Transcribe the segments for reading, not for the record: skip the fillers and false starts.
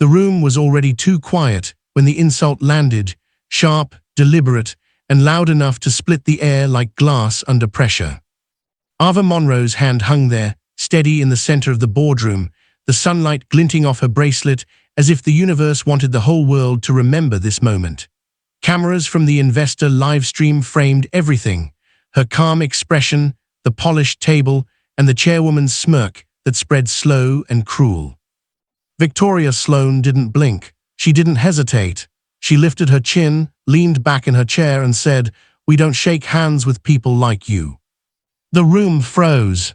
The room was already too quiet when the insult landed, sharp, deliberate, and loud enough to split the air like glass under pressure. Ava Monroe's hand hung there, steady in the center of the boardroom, the sunlight glinting off her bracelet as if the universe wanted the whole world to remember this moment. Cameras from the investor live stream framed everything, her calm expression, the polished table, and the chairwoman's smirk that spread slow and cruel. Victoria Sloan didn't blink. She didn't hesitate. She lifted her chin, leaned back in her chair and said, "We don't shake hands with people like you." The room froze.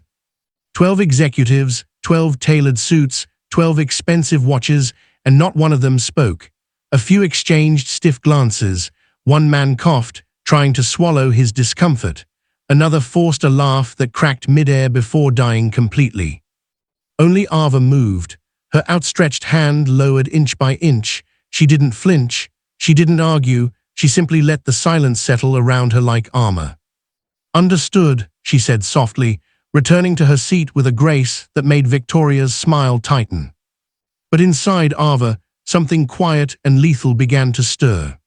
12 executives, 12 tailored suits, 12 expensive watches, and not one of them spoke. A few exchanged stiff glances. One man coughed, trying to swallow his discomfort. Another forced a laugh that cracked midair before dying completely. Only Ava moved, her outstretched hand lowered inch by inch. She didn't flinch, she didn't argue, she simply let the silence settle around her like armor. "Understood," she said softly, returning to her seat with a grace that made Victoria's smile tighten. But inside Ava, something quiet and lethal began to stir.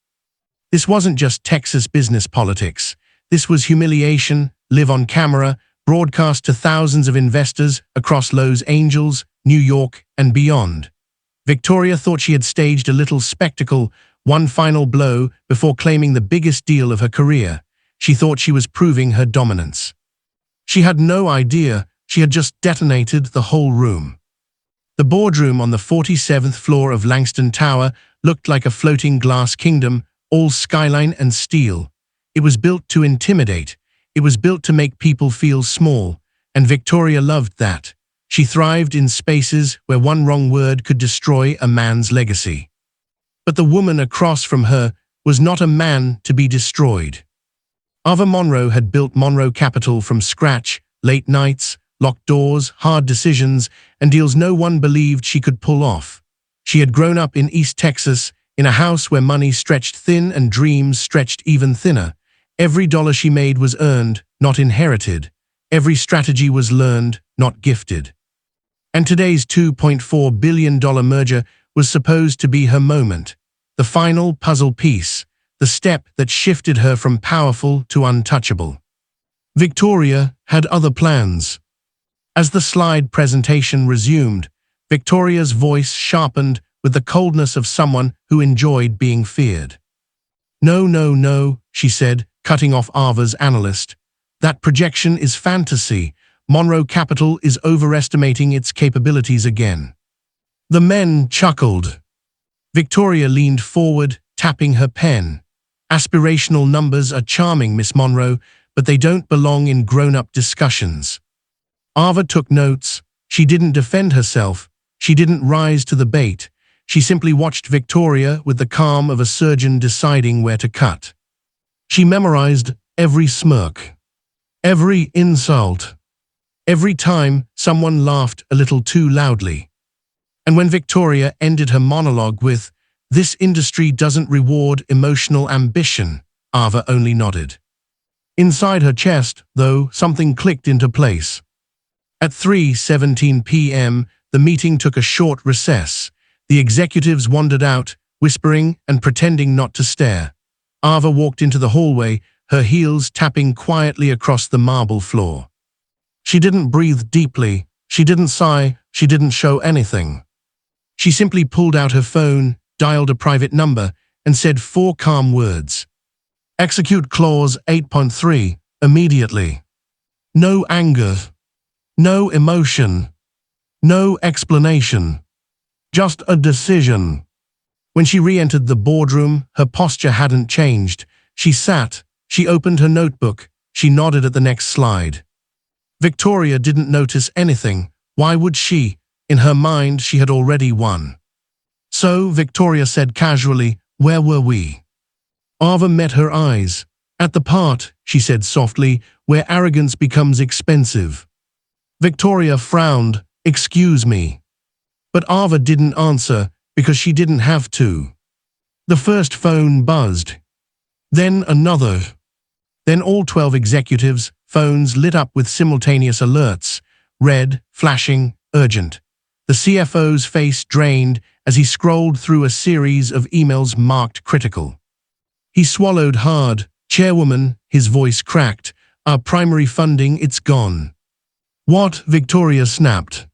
This wasn't just Texas business politics. This was humiliation, live on camera, broadcast to thousands of investors across Los Angeles, New York, and beyond. Victoria thought she had staged a little spectacle, one final blow before claiming the biggest deal of her career. She thought she was proving her dominance. She had no idea she had just detonated the whole room. The boardroom on the 47th floor of Langston Tower looked like a floating glass kingdom, all skyline and steel. It was built to intimidate. It was built to make people feel small, and Victoria loved that. She thrived in spaces where one wrong word could destroy a man's legacy. But the woman across from her was not a man to be destroyed. Ava Monroe had built Monroe Capital from scratch, late nights, locked doors, hard decisions, and deals no one believed she could pull off. She had grown up in East Texas, in a house where money stretched thin and dreams stretched even thinner. Every dollar she made was earned, not inherited. Every strategy was learned, not gifted. And today's $2.4 billion merger was supposed to be her moment, the final puzzle piece, the step that shifted her from powerful to untouchable. Victoria had other plans. As the slide presentation resumed, Victoria's voice sharpened with the coldness of someone who enjoyed being feared. "No, no, no," she said, cutting off Ava's analyst. "That projection is fantasy. Monroe Capital is overestimating its capabilities again." The men chuckled. Victoria leaned forward, tapping her pen. "Aspirational numbers are charming, Miss Monroe, but they don't belong in grown-up discussions." Ava took notes. She didn't defend herself. She didn't rise to the bait. She simply watched Victoria with the calm of a surgeon deciding where to cut. She memorized every smirk, every insult, every time someone laughed a little too loudly. And when Victoria ended her monologue with, "This industry doesn't reward emotional ambition," Ava only nodded. Inside her chest, though, something clicked into place. At 3:17 p.m., the meeting took a short recess. The executives wandered out, whispering and pretending not to stare. Ava walked into the hallway, her heels tapping quietly across the marble floor. She didn't breathe deeply, she didn't sigh, she didn't show anything. She simply pulled out her phone, dialed a private number, and said 4 calm words. "Execute clause 8.3, immediately." No anger. No emotion. No explanation. Just a decision. When she re-entered the boardroom, her posture hadn't changed. She sat, she opened her notebook, she nodded at the next slide. Victoria didn't notice anything. Why would she? In her mind, she had already won. So, Victoria said casually, "Where were we?" Ava met her eyes. "At the part," she said softly, "where arrogance becomes expensive." Victoria frowned. "Excuse me." But Ava didn't answer because she didn't have to. The first phone buzzed. Then another. Then all 12 executives' phones lit up with simultaneous alerts. Red, flashing, urgent. The CFO's face drained as he scrolled through a series of emails marked critical. He swallowed hard. Chairwoman, his voice cracked. Our primary funding, it's gone. What? Victoria snapped.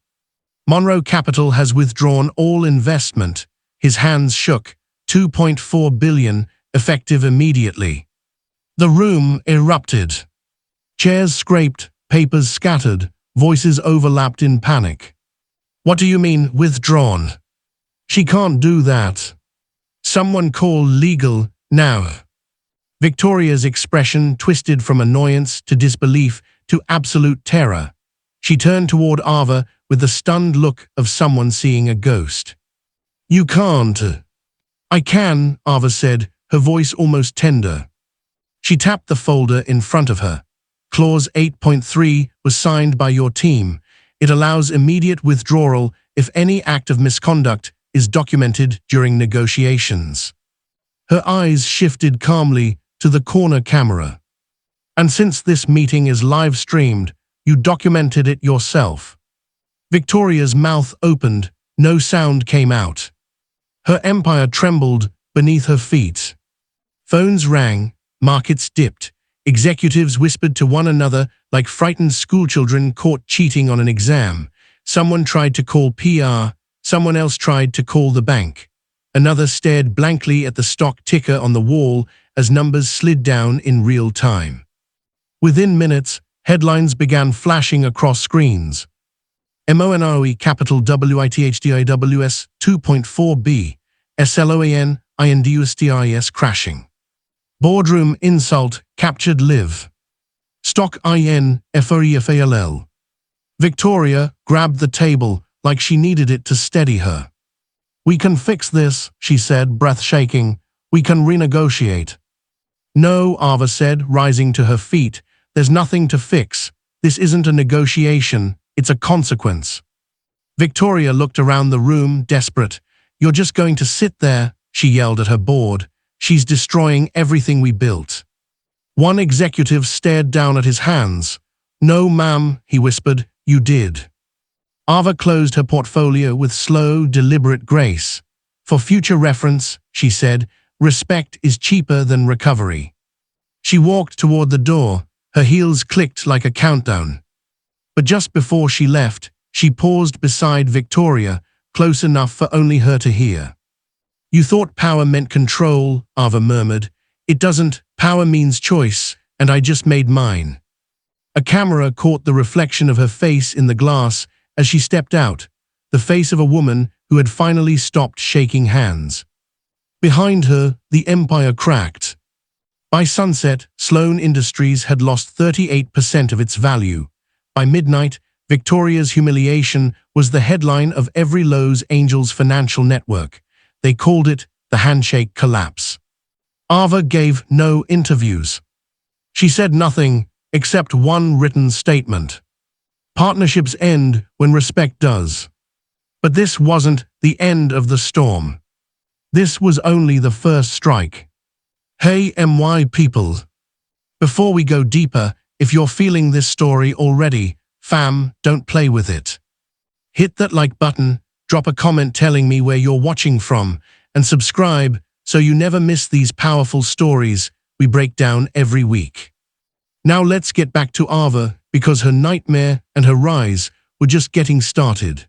Monroe Capital has withdrawn all investment. His hands shook. 2.4 billion, effective immediately. The room erupted. Chairs scraped, papers scattered, voices overlapped in panic. What do you mean, withdrawn? She can't do that. Someone call legal, now. Victoria's expression twisted from annoyance to disbelief to absolute terror. She turned toward Ava with the stunned look of someone seeing a ghost. You can't. I can, Ava said, her voice almost tender. She tapped the folder in front of her. Clause 8.3 was signed by your team. It allows immediate withdrawal if any act of misconduct is documented during negotiations. Her eyes shifted calmly to the corner camera. And since this meeting is live-streamed, you documented it yourself. Victoria's mouth opened, no sound came out. Her empire trembled beneath her feet. Phones rang, markets dipped, executives whispered to one another like frightened schoolchildren caught cheating on an exam. Someone tried to call PR, someone else tried to call the bank. Another stared blankly at the stock ticker on the wall as numbers slid down in real time. Within minutes, headlines began flashing across screens. Monroe Capital WITHDIWS 2.4B, SLOAN, INDUSTIS crashing. Boardroom insult captured live. Stock IN FOEFALL. Victoria grabbed the table like she needed it to steady her. We can fix this, she said, breath shaking. We can renegotiate. No, Ava said, rising to her feet. There's nothing to fix. This isn't a negotiation. It's a consequence. Victoria looked around the room, desperate. You're just going to sit there, she yelled at her board. She's destroying everything we built. One executive stared down at his hands. No, ma'am, he whispered, you did. Ava closed her portfolio with slow, deliberate grace. For future reference, she said, respect is cheaper than recovery. She walked toward the door. Her heels clicked like a countdown. But just before she left, she paused beside Victoria, close enough for only her to hear. You thought power meant control, Ava murmured. It doesn't. Power means choice, and I just made mine. A camera caught the reflection of her face in the glass as she stepped out, the face of a woman who had finally stopped shaking hands. Behind her, the empire cracked. By sunset, Sloan Industries had lost 38% of its value. By midnight, Victoria's humiliation was the headline of every Lowe's Angels financial network. They called it the handshake collapse. Ava gave no interviews. She said nothing except one written statement. Partnerships end when respect does. But this wasn't the end of the storm. This was only the first strike. Hey MY people. Before we go deeper, if you're feeling this story already, fam, don't play with it. Hit that like button, drop a comment telling me where you're watching from, and subscribe so you never miss these powerful stories we break down every week. Now let's get back to Ava, because her nightmare and her rise were just getting started.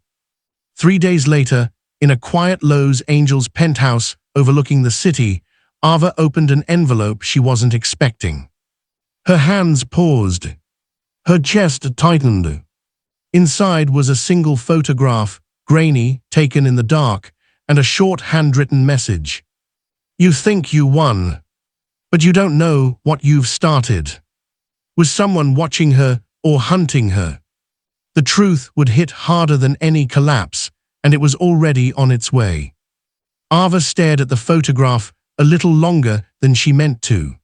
3 days later, in a quiet Lowe's Angels penthouse overlooking the city, Ava opened an envelope she wasn't expecting. Her hands paused. Her chest tightened. Inside was a single photograph, grainy, taken in the dark, and a short handwritten message. You think you won, but you don't know what you've started. Was someone watching her or hunting her? The truth would hit harder than any collapse, and it was already on its way. Ava stared at the photograph a little longer than she meant to.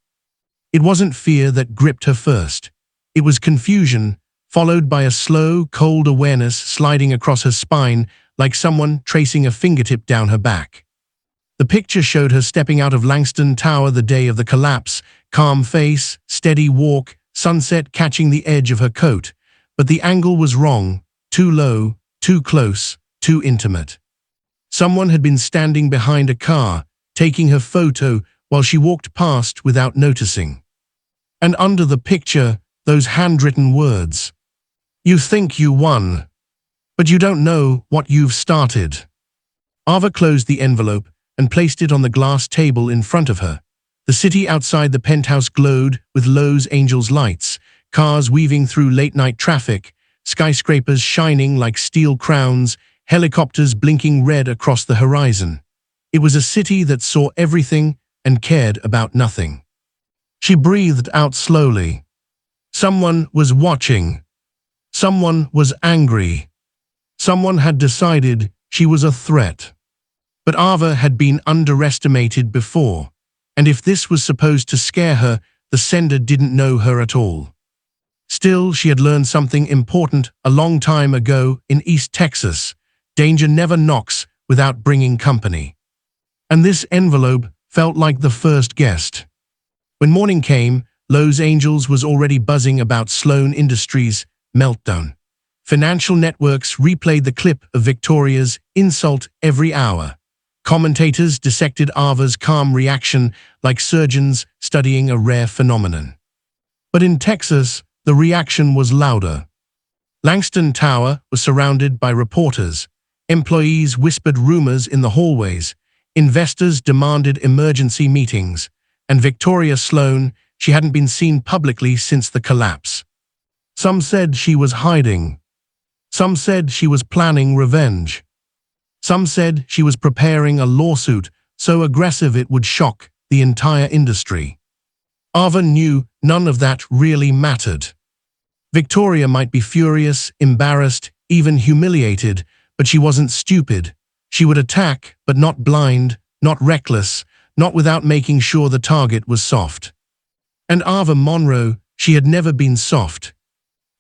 It wasn't fear that gripped her first. It was confusion, followed by a slow, cold awareness sliding across her spine like someone tracing a fingertip down her back. The picture showed her stepping out of Langston Tower the day of the collapse, calm face, steady walk, sunset catching the edge of her coat. But the angle was wrong, too low, too close, too intimate. Someone had been standing behind a car, taking her photo while she walked past without noticing. And under the picture, those handwritten words. You think you won, but you don't know what you've started. Ava closed the envelope and placed it on the glass table in front of her. The city outside the penthouse glowed with Los Angeles lights, cars weaving through late-night traffic, skyscrapers shining like steel crowns, helicopters blinking red across the horizon. It was a city that saw everything and cared about nothing. She breathed out slowly. Someone was watching. Someone was angry. Someone had decided she was a threat. But Ava had been underestimated before, and if this was supposed to scare her, the sender didn't know her at all. Still, she had learned something important a long time ago in East Texas. Danger never knocks without bringing company. And this envelope felt like the first guest. When morning came, Los Angeles was already buzzing about Sloan Industries' meltdown. Financial networks replayed the clip of Victoria's insult every hour. Commentators dissected Ava's calm reaction like surgeons studying a rare phenomenon. But in Texas, the reaction was louder. Langston Tower was surrounded by reporters. Employees whispered rumors in the hallways. Investors demanded emergency meetings. And Victoria Sloan, she hadn't been seen publicly since the collapse. Some said she was hiding. Some said she was planning revenge. Some said she was preparing a lawsuit so aggressive it would shock the entire industry. Ava knew none of that really mattered. Victoria might be furious, embarrassed, even humiliated, but she wasn't stupid. She would attack, but not blind, not reckless, not without making sure the target was soft. And Ava Monroe, she had never been soft.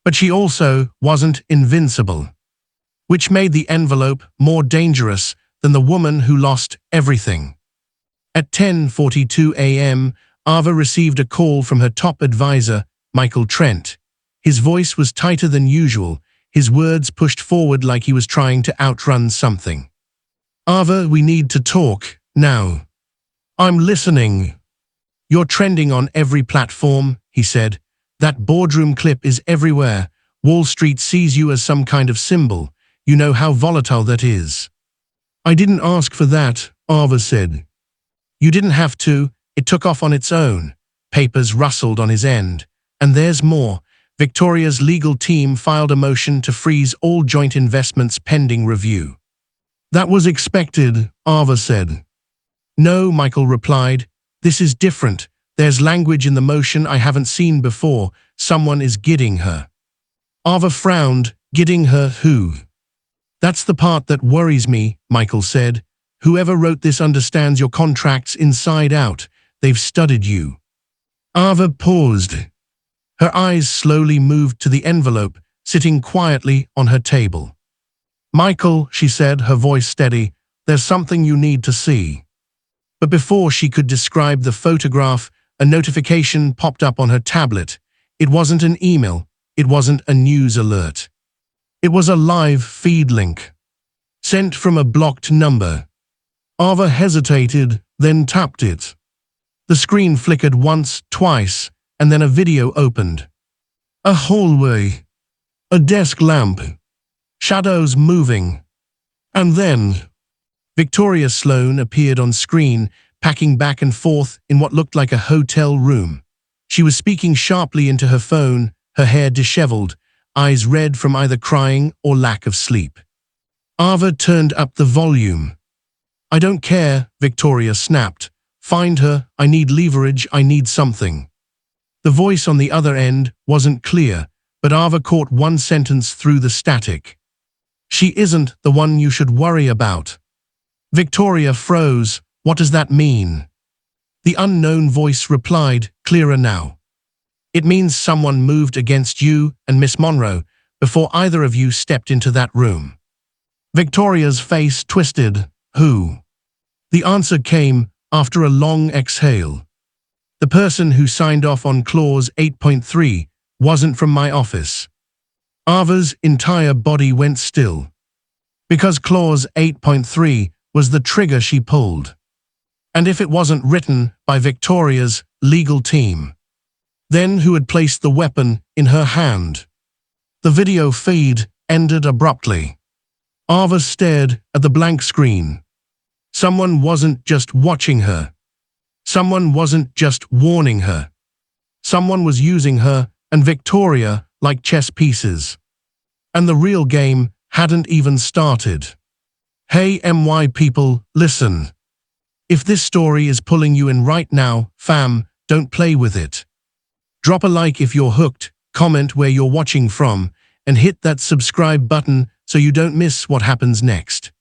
But she also wasn't invincible, which made the envelope more dangerous than the woman who lost everything. At 10:42 a.m., Ava received a call from her top advisor, Michael Trent. His voice was tighter than usual, his words pushed forward like he was trying to outrun something. Ava, we need to talk, now. I'm listening. You're trending on every platform, he said. That boardroom clip is everywhere. Wall Street sees you as some kind of symbol. You know how volatile that is. I didn't ask for that, Ava said. You didn't have to. It took off on its own. Papers rustled on his end. And there's more. Victoria's legal team filed a motion to freeze all joint investments pending review. That was expected, Ava said. No, Michael replied. This is different. There's language in the motion I haven't seen before. Someone is gidding her. Ava frowned. Gidding her who? That's the part that worries me, Michael said. Whoever wrote this understands your contracts inside out. They've studied you. Ava paused. Her eyes slowly moved to the envelope, sitting quietly on her table. Michael, she said, her voice steady, there's something you need to see. But before she could describe the photograph, a notification popped up on her tablet. It wasn't an email. It wasn't a news alert. It was a live feed link, sent from a blocked number. Ava hesitated, then tapped it. The screen flickered once, twice, and then a video opened. A hallway. A desk lamp. Shadows moving. And then Victoria Sloan appeared on screen, packing back and forth in what looked like a hotel room. She was speaking sharply into her phone, her hair disheveled, eyes red from either crying or lack of sleep. Ava turned up the volume. I don't care, Victoria snapped. Find her, I need leverage, I need something. The voice on the other end wasn't clear, but Ava caught one sentence through the static. She isn't the one you should worry about. Victoria froze. What does that mean? The unknown voice replied, clearer now. It means someone moved against you and Miss Monroe before either of you stepped into that room. Victoria's face twisted. Who? The answer came after a long exhale. The person who signed off on clause 8.3 wasn't from my office. Ava's entire body went still. Because clause 8.3 was the trigger she pulled. And if it wasn't written by Victoria's legal team, then who had placed the weapon in her hand? The video feed ended abruptly. Ava stared at the blank screen. Someone wasn't just watching her. Someone wasn't just warning her. Someone was using her and Victoria like chess pieces. And the real game hadn't even started. Hey MY people, listen. If this story is pulling you in right now, fam, don't play with it. Drop a like if you're hooked, comment where you're watching from, and hit that subscribe button so you don't miss what happens next.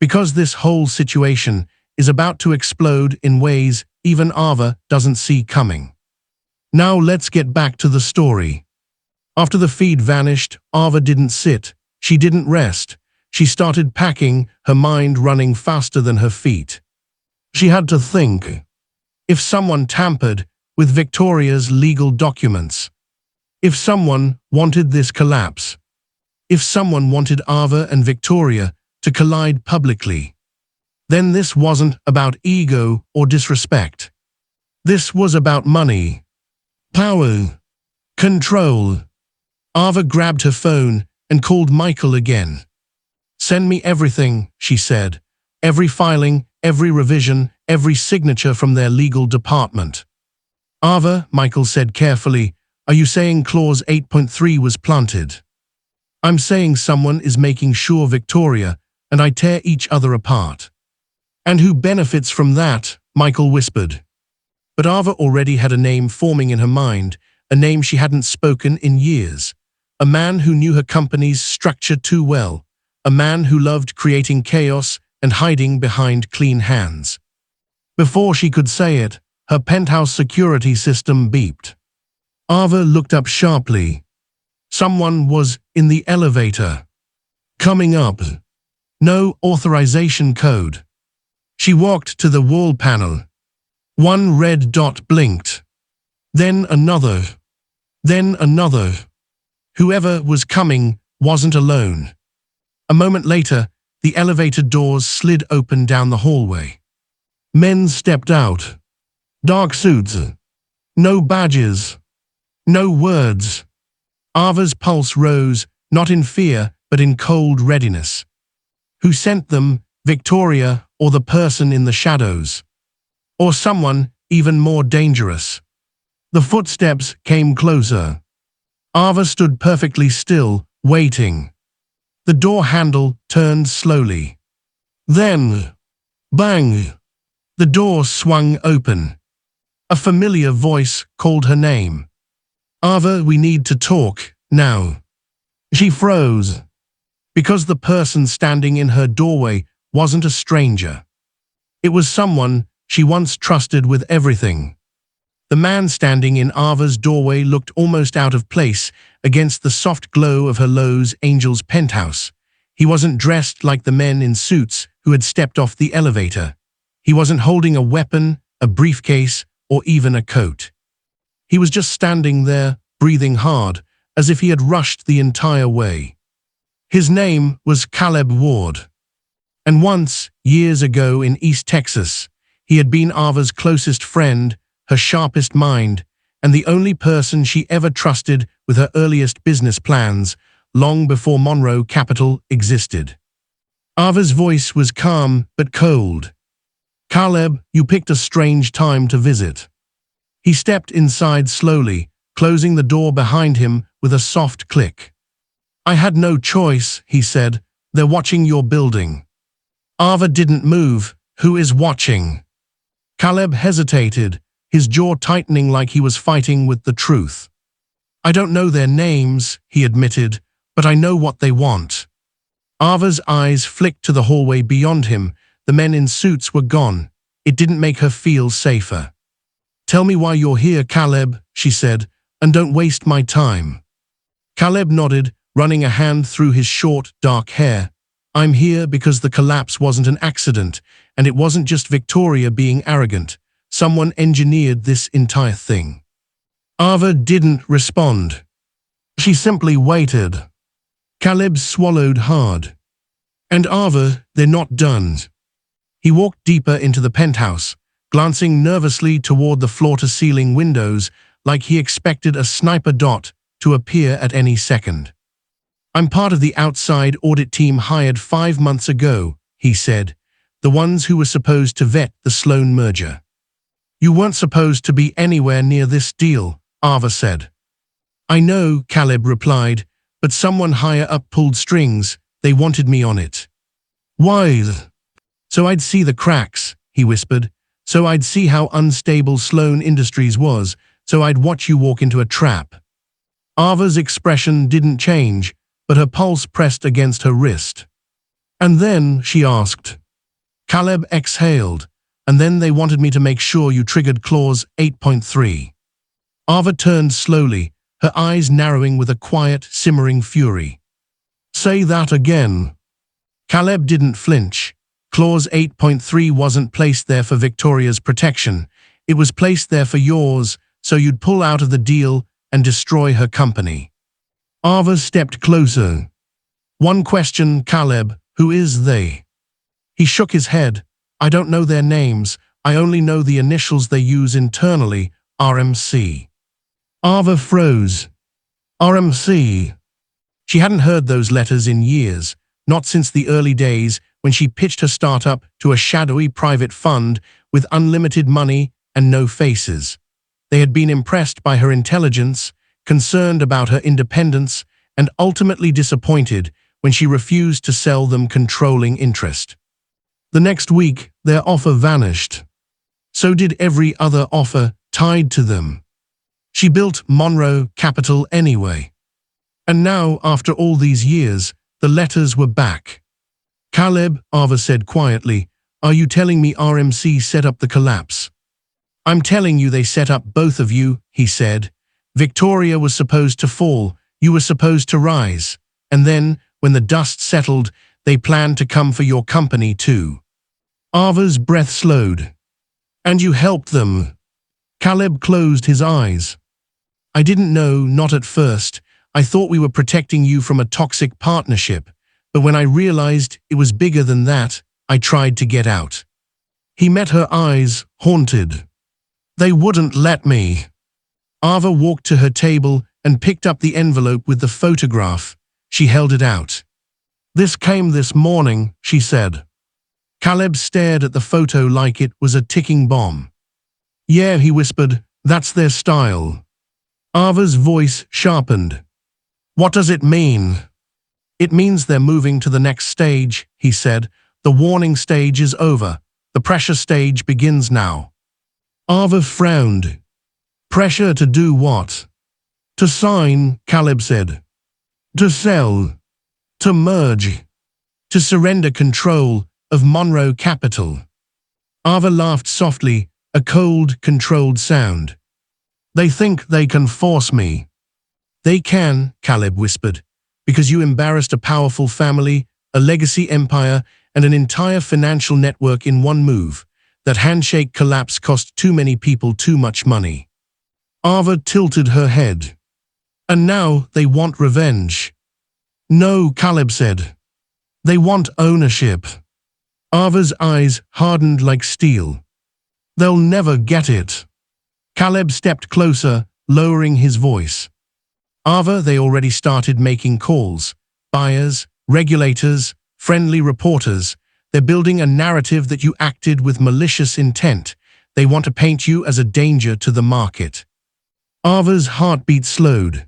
Because this whole situation is about to explode in ways even Ava doesn't see coming. Now let's get back to the story. After the feed vanished, Ava didn't sit, she didn't rest. She started packing, her mind running faster than her feet. She had to think. If someone tampered with Victoria's legal documents, if someone wanted this collapse, if someone wanted Ava and Victoria to collide publicly, then this wasn't about ego or disrespect. This was about money, power, control. Ava grabbed her phone and called Michael again. Send me everything, she said. Every filing, every revision, every signature from their legal department. Ava, Michael said carefully, are you saying clause 8.3 was planted? I'm saying someone is making sure Victoria and I tear each other apart. And who benefits from that? Michael whispered. But Ava already had a name forming in her mind, a name she hadn't spoken in years. A man who knew her company's structure too well. A man who loved creating chaos and hiding behind clean hands. Before she could say it, her penthouse security system beeped. Ava looked up sharply. Someone was in the elevator. Coming up. No authorization code. She walked to the wall panel. One red dot blinked. Then another. Then another. Whoever was coming wasn't alone. A moment later, the elevator doors slid open down the hallway. Men stepped out. Dark suits. No badges. No words. Ava's pulse rose, not in fear, but in cold readiness. Who sent them, Victoria or the person in the shadows? Or someone even more dangerous? The footsteps came closer. Ava stood perfectly still, waiting. The door handle turned slowly. Then, bang! The door swung open. A familiar voice called her name. Ava, we need to talk, now. She froze. Because the person standing in her doorway wasn't a stranger. It was someone she once trusted with everything. The man standing in Ava's doorway looked almost out of place against the soft glow of her Los Angeles penthouse. He wasn't dressed like the men in suits who had stepped off the elevator. He wasn't holding a weapon, a briefcase, or even a coat. He was just standing there, breathing hard, as if he had rushed the entire way. His name was Caleb Ward. And once, years ago in East Texas, he had been Ava's closest friend, her sharpest mind, and the only person she ever trusted with her earliest business plans, long before Monroe Capital existed. Ava's voice was calm but cold. Caleb, you picked a strange time to visit. He stepped inside slowly, closing the door behind him with a soft click. I had no choice, he said. They're watching your building. Ava didn't move. Who is watching? Caleb hesitated, his jaw tightening like he was fighting with the truth. I don't know their names, he admitted, but I know what they want. Ava's eyes flicked to the hallway beyond him. The men in suits were gone. It didn't make her feel safer. Tell me why you're here, Caleb, she said, and don't waste my time. Caleb nodded, running a hand through his short, dark hair. I'm here because the collapse wasn't an accident, and it wasn't just Victoria being arrogant. Someone engineered this entire thing. Ava didn't respond. She simply waited. Caleb swallowed hard. And Ava, they're not done. He walked deeper into the penthouse, glancing nervously toward the floor-to-ceiling windows like he expected a sniper dot to appear at any second. "I'm part of the outside audit team hired 5 months ago," he said, "the ones who were supposed to vet the Sloan merger." "You weren't supposed to be anywhere near this deal," Ava said. "I know," Caleb replied, "but someone higher up pulled strings. They wanted me on it." "Why?" "So I'd see the cracks," he whispered. "So I'd see how unstable Sloan Industries was. So I'd watch you walk into a trap." Ava's expression didn't change, but her pulse pressed against her wrist. "And then?" she asked. Caleb exhaled. "And then they wanted me to make sure you triggered Clause 8.3. Ava turned slowly, her eyes narrowing with a quiet, simmering fury. "Say that again." Caleb didn't flinch. Clause 8.3 wasn't placed there for Victoria's protection. It was placed there for yours, so you'd pull out of the deal and destroy her company. Ava stepped closer. "One question, Caleb, who is they?" He shook his head. "I don't know their names. I only know the initials they use internally, RMC. Ava froze. RMC. She hadn't heard those letters in years, not since the early days when she pitched her startup to a shadowy private fund with unlimited money and no faces. They had been impressed by her intelligence, concerned about her independence, and ultimately disappointed when she refused to sell them controlling interest. The next week, their offer vanished. So did every other offer tied to them. She built Monroe Capital anyway. And now, after all these years, the letters were back. "Caleb," Ava said quietly, "are you telling me RMC set up the collapse?" "I'm telling you they set up both of you," he said. "Victoria was supposed to fall, you were supposed to rise. And then, when the dust settled, they planned to come for your company too." Ava's breath slowed. "And you helped them." Caleb closed his eyes. "I didn't know, not at first. I thought we were protecting you from a toxic partnership. But when I realized it was bigger than that, I tried to get out." He met her eyes, haunted. "They wouldn't let me." Ava walked to her table and picked up the envelope with the photograph. She held it out. "This came this morning," she said. Caleb stared at the photo like it was a ticking bomb. "Yeah," he whispered, "that's their style." Ava's voice sharpened. "What does it mean?" "It means they're moving to the next stage," he said. "The warning stage is over. The pressure stage begins now." Ava frowned. "Pressure to do what?" "To sign," Caleb said. "To sell. To merge. To surrender control of Monroe Capital." Ava laughed softly, a cold, controlled sound. "They think they can force me." "They can," Caleb whispered, "because you embarrassed a powerful family, a legacy empire, and an entire financial network in one move. That handshake collapse cost too many people too much money." Ava tilted her head. "And now they want revenge." "No," Caleb said. "They want ownership." Ava's eyes hardened like steel. "They'll never get it." Caleb stepped closer, lowering his voice. "Ava, they already started making calls. Buyers, regulators, friendly reporters. They're building a narrative that you acted with malicious intent. They want to paint you as a danger to the market." Ava's heartbeat slowed.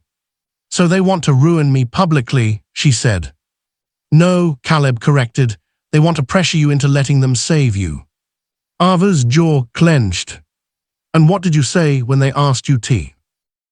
"So they want to ruin me publicly," she said. "No," Caleb corrected. "They want to pressure you into letting them save you." Ava's jaw clenched. "And what did you say when they asked you to?"